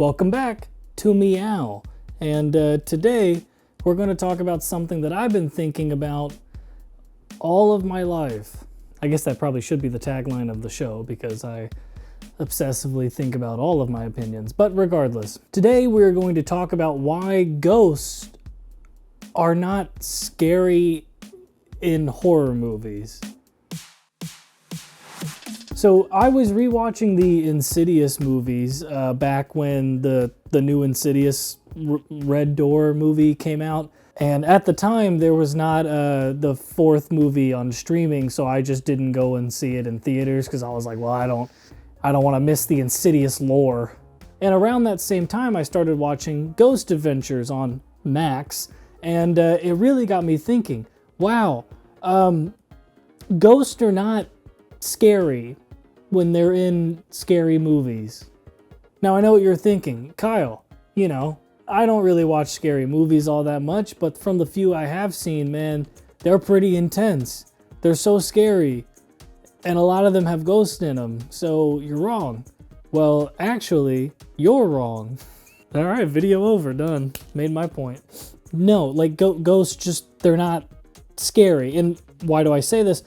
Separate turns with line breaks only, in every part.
Welcome back to Meow, and today we're going to talk about something that I've been thinking about all of my life. I guess that probably should be the tagline of the show because I obsessively think about all of my opinions, but regardless. Today we're going to talk about why ghosts are not scary in horror movies. So I was rewatching the Insidious movies back when the new Insidious Red Door movie came out. And at the time, there was not the fourth movie on streaming, so I just didn't go and see it in theaters because I was like, well, I don't want to miss the Insidious lore. And around that same time, I started watching Ghost Adventures on Max, and it really got me thinking, wow, ghosts are not scary when they're in scary movies. Now, I know what you're thinking. Kyle, I don't really watch scary movies all that much, but from the few I have seen, man, they're pretty intense. They're so scary, and a lot of them have ghosts in them, so you're wrong. Well, actually, you're wrong. All right, video over, done. Made my point. No, like ghosts just, they're not scary. And why do I say this?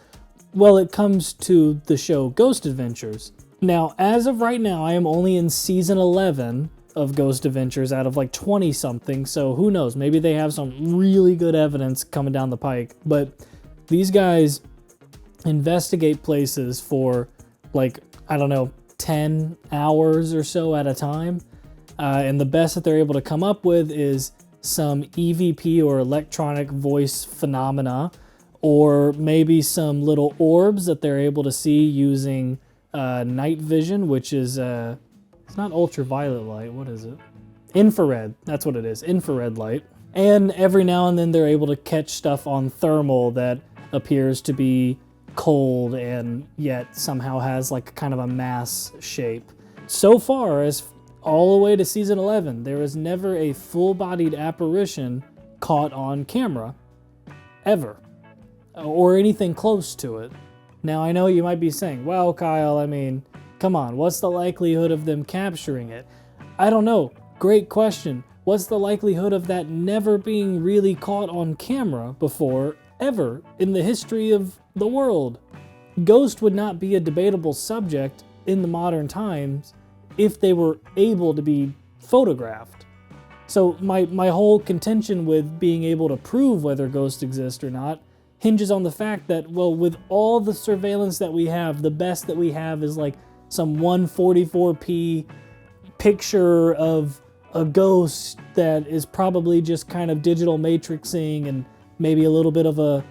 Well, it comes to the show Ghost Adventures. Now, as of right now, I am only in season 11 of Ghost Adventures out of like 20 something, so who knows, maybe they have some really good evidence coming down the pike. But these guys investigate places for like, I don't know, 10 hours or so at a time, and the best that they're able to come up with is some EVP or electronic voice phenomena, or maybe some little orbs that they're able to see using night vision, which is it's not ultraviolet light, what is it? Infrared, that's what it is, infrared light. And every now and then they're able to catch stuff on thermal that appears to be cold and yet somehow has like kind of a mass shape. So far, as all the way to season 11, there is never a full-bodied apparition caught on camera, ever, or anything close to it. Now, I know you might be saying, well, Kyle, I mean, come on, what's the likelihood of them capturing it? I don't know. Great question. What's the likelihood of that never being really caught on camera before, ever, in the history of the world? Ghost would not be a debatable subject in the modern times if they were able to be photographed. So my whole contention with being able to prove whether ghosts exist or not hinges on the fact that, well, with all the surveillance that we have, the best that we have is like some 144p picture of a ghost that is probably just kind of digital matrixing and maybe a little bit of a,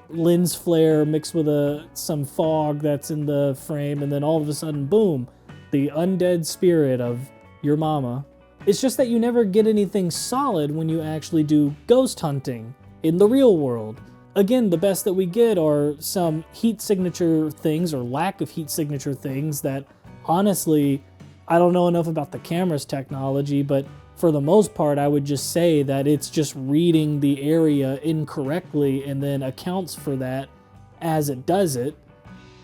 lens flare mixed with some fog that's in the frame, and then all of a sudden, boom, the undead spirit of your mama. It's just that you never get anything solid when you actually do ghost hunting in the real world. Again, the best that we get are some heat signature things or lack of heat signature things that, honestly, I don't know enough about the camera's technology, but for the most part, I would just say that it's just reading the area incorrectly and then accounts for that as it does it.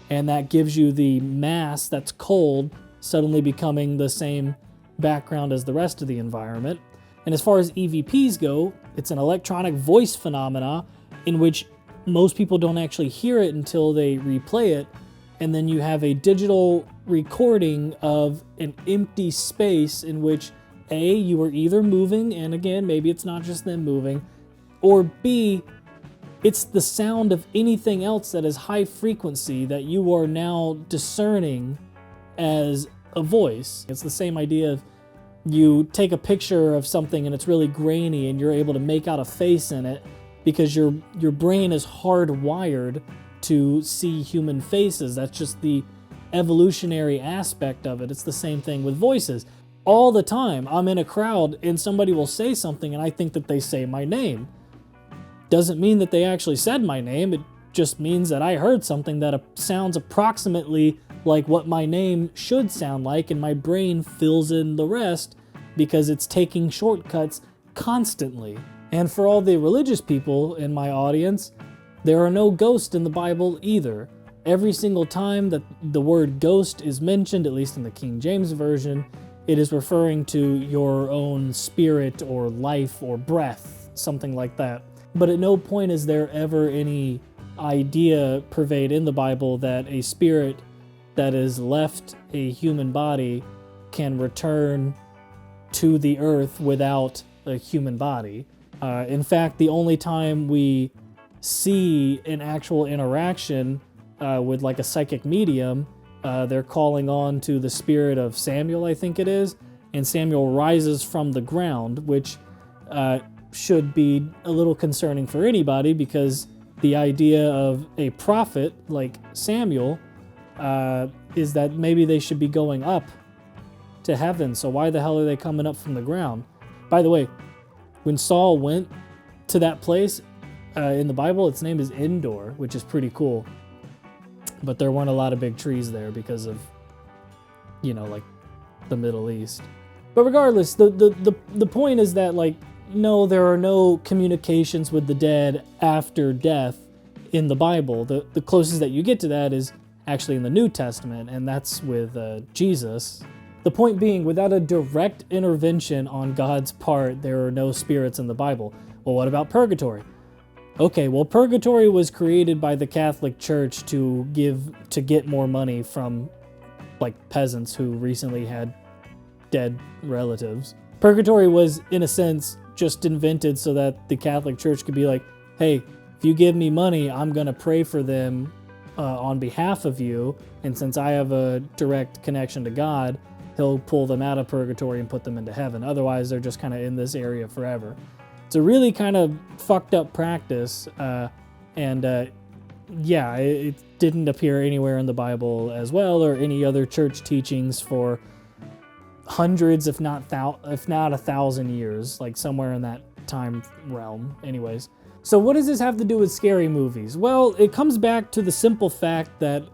And that gives you the mass that's cold suddenly becoming the same background as the rest of the environment. And as far as EVPs go, it's an electronic voice phenomena in which most people don't actually hear it until they replay it, and then you have a digital recording of an empty space in which A, you are either moving, and again, maybe it's not just them moving, or B, it's the sound of anything else that is high frequency that you are now discerning as a voice. It's the same idea of you take a picture of something and it's really grainy and you're able to make out a face in it because your brain is hardwired to see human faces. That's just the evolutionary aspect of it. It's the same thing with voices. All the time, I'm in a crowd and somebody will say something and I think that they say my name. Doesn't mean that they actually said my name. It just means that I heard something that sounds approximately like what my name should sound like, and my brain fills in the rest because it's taking shortcuts constantly. And for all the religious people in my audience, there are no ghosts in the Bible either. Every single time that the word ghost is mentioned, at least in the King James Version, it is referring to your own spirit or life or breath, something like that. But at no point is there ever any idea pervade in the Bible that a spirit that has left a human body can return to the earth without a human body. In fact, the only time we see an actual interaction with like a psychic medium, they're calling on to the spirit of Samuel, I think it is, and Samuel rises from the ground, which should be a little concerning for anybody, because the idea of a prophet like Samuel is that maybe they should be going up to heaven. So why the hell are they coming up from the ground? By the way, when Saul went to that place in the Bible, its name is Endor, which is pretty cool. But there weren't a lot of big trees there because of, you know, like the Middle East. But regardless, the point is that, like, no, there are no communications with the dead after death in the Bible. The closest that you get to that is actually in the New Testament, and that's with Jesus. The point being, without a direct intervention on God's part, there are no spirits in the Bible. Well, what about purgatory? Okay, well, purgatory was created by the Catholic Church to get more money from, like, peasants who recently had dead relatives. Purgatory was, in a sense, just invented so that the Catholic Church could be like, hey, if you give me money, I'm going to pray for them on behalf of you, and since I have a direct connection to God, he'll pull them out of purgatory and put them into heaven. Otherwise, they're just kind of in this area forever. It's a really kind of fucked up practice, and it didn't appear anywhere in the Bible as well, or any other church teachings for hundreds, if not 1,000 years, like somewhere in that time realm. Anyways, so what does this have to do with scary movies? Well, it comes back to the simple fact that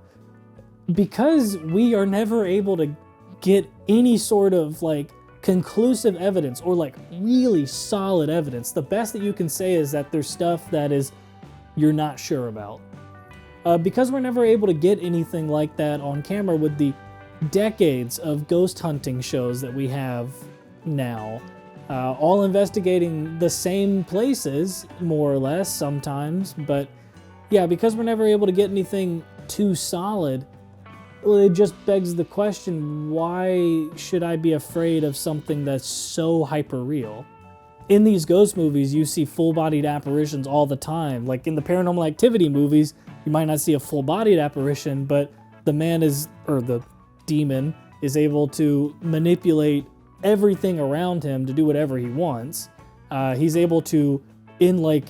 because we are never able to get any sort of like conclusive evidence or like really solid evidence, the best that you can say is that there's stuff that is you're not sure about. Because we're never able to get anything like that on camera with the decades of ghost hunting shows that we have now, all investigating the same places, more or less, sometimes. But yeah, because we're never able to get anything too solid, well, it just begs the question, why should I be afraid of something that's so hyper-real? In these ghost movies, you see full-bodied apparitions all the time. Like in the Paranormal Activity movies, you might not see a full-bodied apparition, but the demon is able to manipulate everything around him to do whatever he wants. He's able to, in like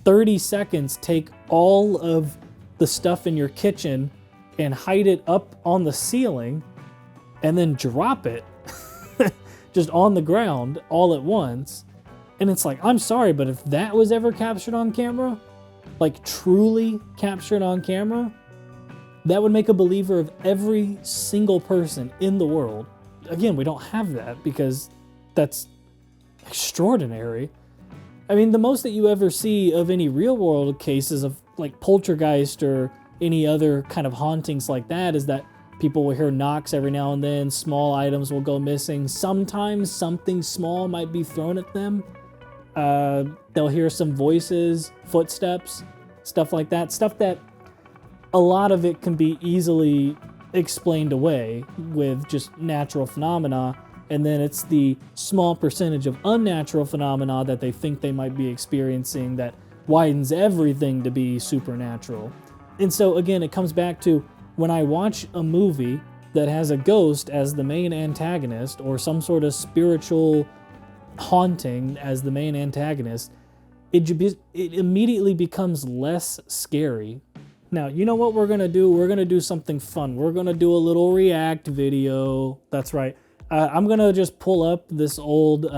30 seconds, take all of the stuff in your kitchen and hide it up on the ceiling and then drop it just on the ground all at once. And it's like, I'm sorry, but if that was ever captured on camera, like truly captured on camera, that would make a believer of every single person in the world. Again, we don't have that because that's extraordinary. I mean, the most that you ever see of any real world cases of like poltergeist or any other kind of hauntings like that is that people will hear knocks every now and then, small items will go missing. Sometimes something small might be thrown at them. They'll hear some voices, footsteps, stuff like that. Stuff that a lot of it can be easily explained away with just natural phenomena, and then it's the small percentage of unnatural phenomena that they think they might be experiencing that widens everything to be supernatural. And so again, it comes back to when I watch a movie that has a ghost as the main antagonist or some sort of spiritual haunting as the main antagonist, it immediately becomes less scary. Now, you know what we're going to do? We're going to do something fun. We're going to do a little react video. That's right. I'm going to just pull up this old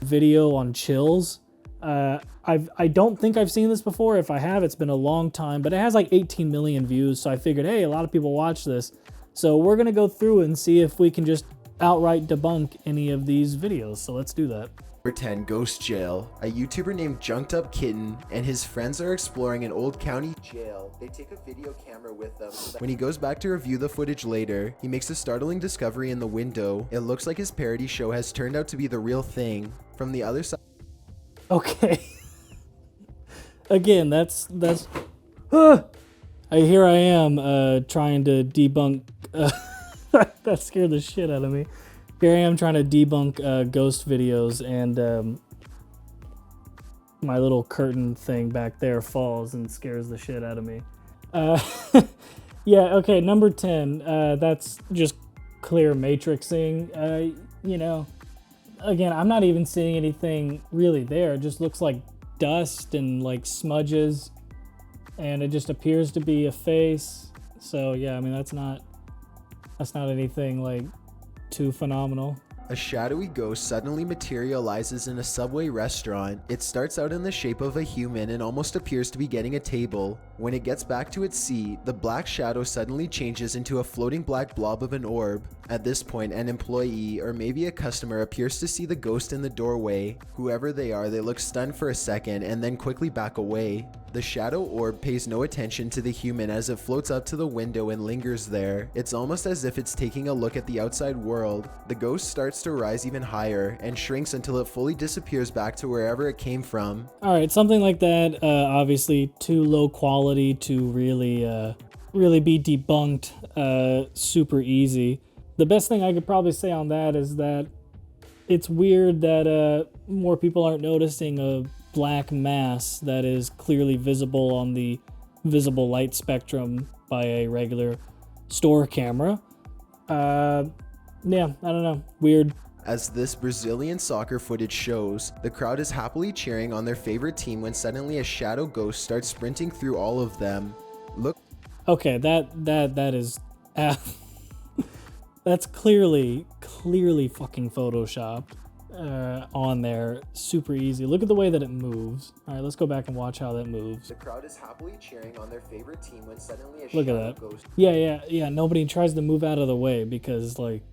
video on chills. I don't think I've seen this before. If I have, it's been a long time, but it has like 18 million views. So I figured, hey, a lot of people watch this. So we're going to go through and see if we can just outright debunk any of these videos. So let's do that.
Number 10, Ghost Jail. A YouTuber named Junked Up Kitten and his friends are exploring an old county jail. They take a video camera with them. When he goes back to review the footage later, he makes a startling discovery in the window. It looks like his parody show has turned out to be the real thing. From the other side.
Okay. Again, that's here I am trying to debunk that scared the shit out of me. Here I am trying to debunk ghost videos, and my little curtain thing back there falls and scares the shit out of me. Yeah, okay, number 10. That's just clear matrixing. You know, again, I'm not even seeing anything really there. It just looks like dust and like smudges, and it just appears to be a face. So yeah, I mean, that's not anything like too phenomenal.
A shadowy ghost suddenly materializes in a Subway restaurant. It starts out in the shape of a human and almost appears to be getting a table. When it gets back to its seat, the black shadow suddenly changes into a floating black blob of an orb. At this point, an employee or maybe a customer appears to see the ghost in the doorway. Whoever they are, they look stunned for a second and then quickly back away. The shadow orb pays no attention to the human as it floats up to the window and lingers there. It's almost as if it's taking a look at the outside world. The ghost starts to rise even higher and shrinks until it fully disappears back to wherever it came from.
All right, something like that, obviously too low quality to really be debunked super easy. The best thing I could probably say on that is that it's weird that more people aren't noticing a black mass that is clearly visible on the visible light spectrum by a regular store camera. Yeah, I don't know. Weird.
As this Brazilian soccer footage shows, the crowd is happily cheering on their favorite team when suddenly a shadow ghost starts sprinting through all of them. Look.
Okay, that is that's clearly fucking photoshopped on there. Super easy. Look at the way that it moves. All right, let's go back and watch how that moves.
The crowd is happily cheering on their favorite team when suddenly a
Look
shadow
at that.
ghost.
Yeah. Nobody tries to move out of the way because, like,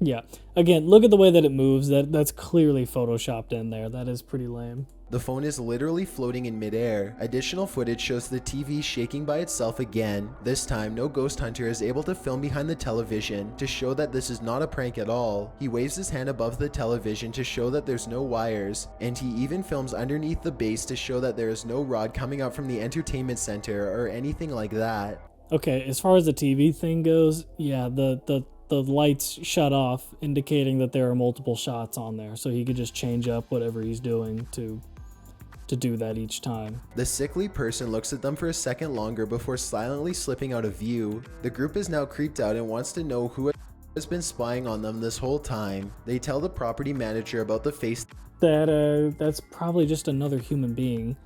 yeah. Again, look at the way that it moves. That's clearly photoshopped in there. That is pretty lame.
The phone is literally floating in midair. Additional footage shows the TV shaking by itself again. This time, no ghost hunter is able to film behind the television to show that this is not a prank at all. He waves his hand above the television to show that there's no wires, and he even films underneath the base to show that there is no rod coming out from the entertainment center or anything like that.
Okay, as far as the TV thing goes, yeah, the lights shut off, indicating that there are multiple shots on there, so he could just change up whatever he's doing to do that each time.
The sickly person looks at them for a second longer before silently slipping out of view. The group is now creeped out and wants to know who has been spying on them this whole time. They tell the property manager about the face
That's probably just another human being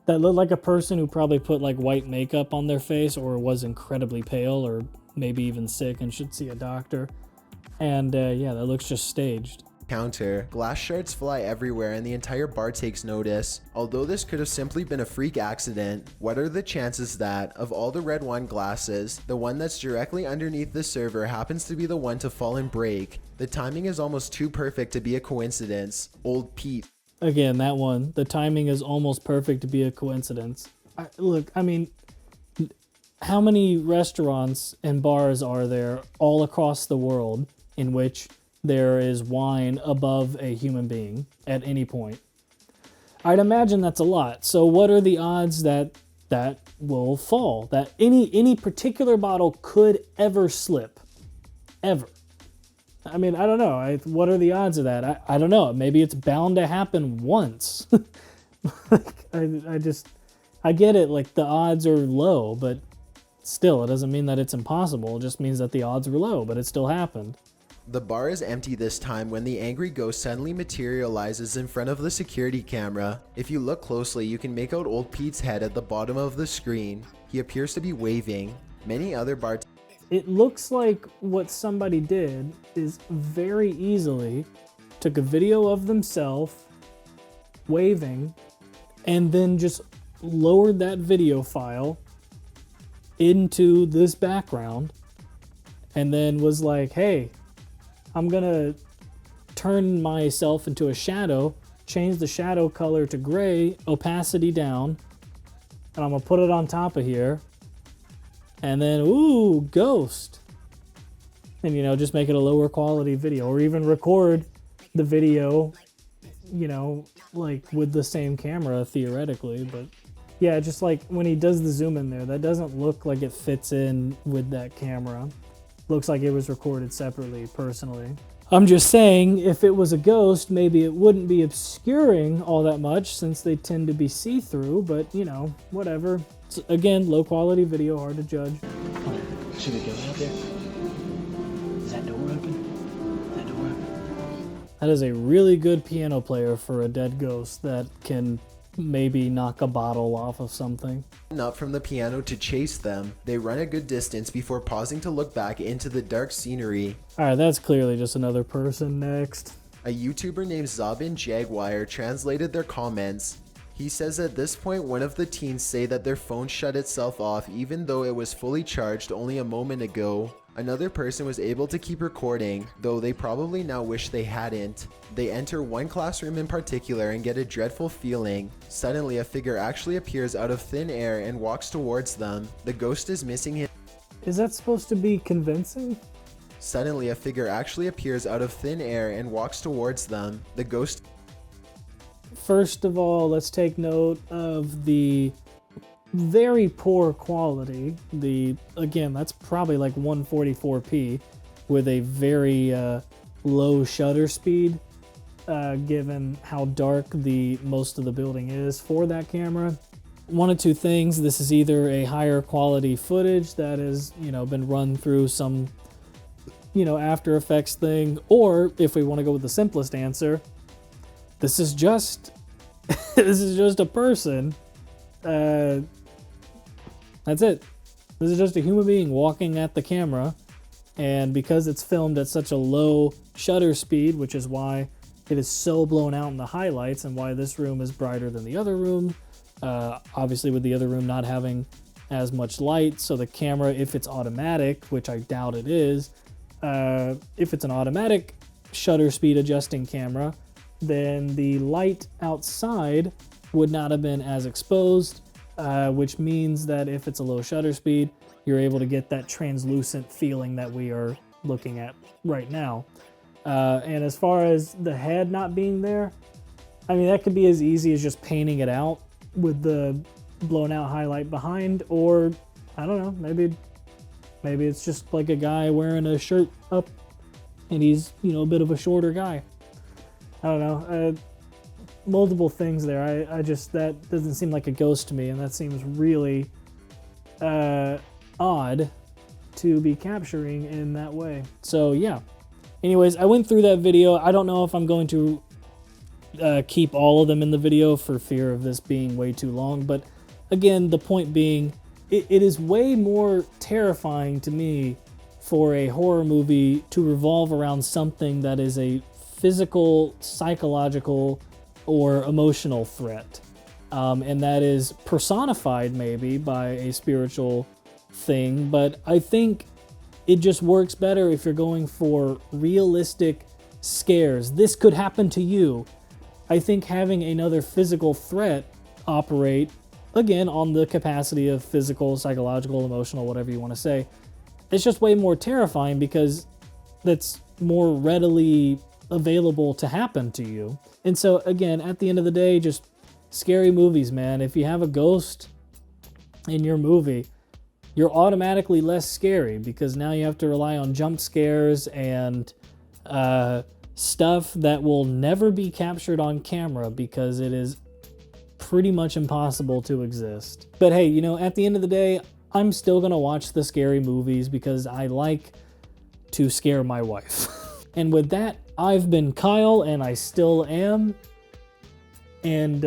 that looked like a person who probably put like white makeup on their face or was incredibly pale or maybe even sick and should see a doctor. And yeah, that looks just staged.
counter. Glass shards fly everywhere and the entire bar takes notice. Although this could have simply been a freak accident, what are the chances that, of all the red wine glasses, the one that's directly underneath the server happens to be the one to fall and break? The timing is almost too perfect to be a coincidence. Old Pete.
Again, that one. The timing is almost perfect to be a coincidence. Look, I mean, how many restaurants and bars are there all across the world in which there is wine above a human being at any point? I'd imagine that's a lot. So what are the odds that that will fall? That any particular bottle could ever slip? Ever? I mean, I don't know. What are the odds of that? I don't know. Maybe it's bound to happen once. I get it. Like, the odds are low, but still, it doesn't mean that it's impossible. It just means that the odds were low, but it still happened.
The bar is empty this time when the angry ghost suddenly materializes in front of the security camera. If you look closely, you can make out old Pete's head at the bottom of the screen. He appears to be waving. Many other bartenders.
It looks like what somebody did is very easily took a video of themselves waving and then just lowered that video file into this background and then was like, hey, I'm gonna turn myself into a shadow, change the shadow color to gray, opacity down, and I'm gonna put it on top of here. And then, ooh, ghost. And, you know, just make it a lower quality video, or even record the video, you know, like with the same camera theoretically. But yeah, just like when he does the zoom in there, that doesn't look like it fits in with that camera. Looks like it was recorded separately, personally. I'm just saying, if it was a ghost, maybe it wouldn't be obscuring all that much since they tend to be see-through, but you know, whatever. It's, again, low quality video, hard to judge.
See the ghost out there? Is that door open? Is that door open?
That is a really good piano player for a dead ghost that can maybe knock a bottle off of something.
Up from the piano to chase them. They run a good distance before pausing to look back into the dark scenery.
Alright, that's clearly just another person. Next.
A YouTuber named Zabin Jaguar translated their comments. He says at this point one of the teens say that their phone shut itself off even though it was fully charged only a moment ago. Another person was able to keep recording, though they probably now wish they hadn't. They enter one classroom in particular and get a dreadful feeling. Suddenly a figure actually appears out of thin air and walks towards them. The ghost is missing his...
Is that supposed to be convincing?
Suddenly a figure actually appears out of thin air and walks towards them. The ghost...
First of all, let's take note of the very poor quality. Again, that's probably like 144p with a very low shutter speed, given how dark most of the building is for that camera. One of two things: this is either a higher quality footage that has, you know, been run through some, you know, After Effects thing, or if we want to go with the simplest answer, this is just this is just a person. That's it. This is just a human being walking at the camera, and because it's filmed at such a low shutter speed, which is why it is so blown out in the highlights and why this room is brighter than the other room, obviously with the other room not having as much light, so the camera, if it's automatic, which I doubt it is, if it's an automatic shutter speed adjusting camera, then the light outside would not have been as exposed, which means that if it's a low shutter speed, you're able to get that translucent feeling that we are looking at right now. And as far as the head not being there, I mean, that could be as easy as just painting it out with the blown out highlight behind, or I don't know, maybe it's just like a guy wearing a shirt up and he's, you know, a bit of a shorter guy. I don't know. Multiple things there. I just, that doesn't seem like a ghost to me, and that seems really odd to be capturing in that way. So yeah. Anyways, I went through that video. I don't know if I'm going to keep all of them in the video for fear of this being way too long, but again, the point being, it is way more terrifying to me for a horror movie to revolve around something that is a physical, psychological, or emotional threat. And that is personified maybe by a spiritual thing, but I think it just works better if you're going for realistic scares. This could happen to you. I think having another physical threat operate, again, on the capacity of physical, psychological, emotional, whatever you want to say, it's just way more terrifying because that's more readily available to happen to you. And so again, at the end of the day, just scary movies, man. If you have a ghost in your movie, you're automatically less scary because now you have to rely on jump scares and stuff that will never be captured on camera because it is pretty much impossible to exist. But hey, you know, at the end of the day, I'm still gonna watch the scary movies because I like to scare my wife. And with that, I've been Kyle, and I still am. And,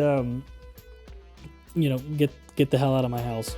you know, get the hell out of my house.